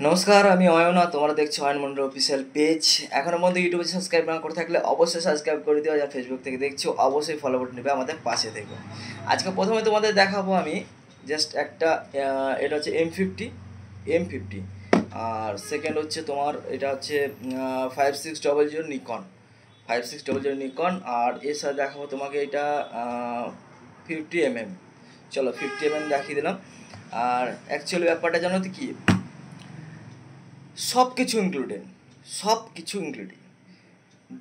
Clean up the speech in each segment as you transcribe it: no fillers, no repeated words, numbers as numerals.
নমস্কার, আমি অয়না। তোমরা দেখছো অয়ন মন্ডল অফিসিয়াল পেজ। এখনো পর্যন্ত ইউটিউবে সাবস্ক্রাইব না করে থাকলে অবশ্যই সাবস্ক্রাইব করে দিও। যা ফেসবুক থেকে দেখছো অবশ্যই ফলো বাটন নেবে, আমাদের পাশে থেকো। আজকে প্রথমে তোমাদের দেখাবো আমি জাস্ট একটা এটা হচ্ছে M50 আর সেকেন্ড হচ্ছে তোমার এটা হচ্ছে 5600 নিকন আর এর সাথে দেখাবো তোমাকে এটা 50mm। চলো 50mm দেখিয়ে দিলাম। আর অ্যাকচুয়ালি ব্যাপারটা জানো তো কি, সব কিছু including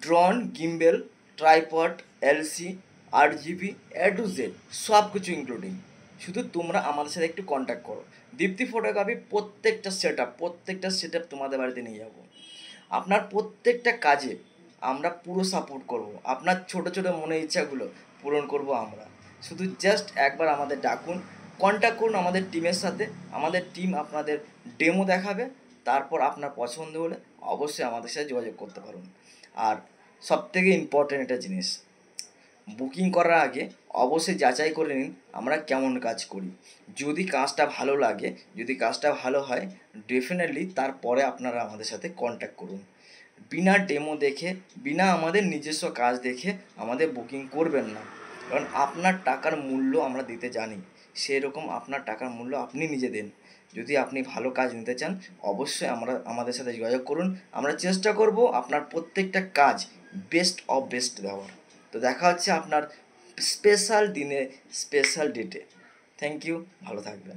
drone, gimbal, tripod, LC, RGB, A to Z, সব কিছু ইনক্লুডিং। শুধু তোমরা আমাদের সাথে একটু কন্ট্যাক্ট করো। দীপ্তি ফটোগ্রাফি প্রত্যেকটা সেট আপ তোমাদের বাড়িতে নিয়ে যাব। আপনার প্রত্যেকটা কাজে আমরা পুরো সাপোর্ট করব। আপনার ছোট ছোট মনের ইচ্ছাগুলো পূরণ করব আমরা। শুধু জাস্ট একবার আমাদের ডাকুন, কন্ট্যাক্ট করুন আমাদের টিমের সাথে। আমাদের টিম আপনাদের ডেমো দেখাবে, তারপর আপনার পছন্দ হলে অবশ্যই আমাদের সাথে যোগাযোগ করতে পারুন। আর সবথেকে ইম্পর্ট্যান্ট একটা জিনিস, বুকিং করার আগে অবশ্যই যাচাই করে নিন আমরা কেমন কাজ করি। যদি কাজটা ভালো লাগে, যদি কাজটা ভালো হয়, ডেফিনেটলি তারপরে আপনারা আমাদের সাথে কন্ট্যাক্ট করুন। বিনা ডেমো দেখে, বিনা আমাদের নিজস্ব কাজ দেখে আমাদের বুকিং করবেন না। কারণ আপনার টাকার মূল্য আমরা দিতে জানি, সেরকম আপনার টাকার মূল্য আপনি নিজে দেন। যদি আপনি ভালো কাজ নিতে চান অবশ্যই আমাদের সাথে যোগাযোগ করুন। আমরা চেষ্টা করব আপনার প্রত্যেকটা কাজ বেস্ট অফ বেস্ট দেওয়ার। তো দেখা হচ্ছে আপনার স্পেশাল দিনে, স্পেশাল ডেটে। থ্যাংক ইউ, ভালো থাকবেন।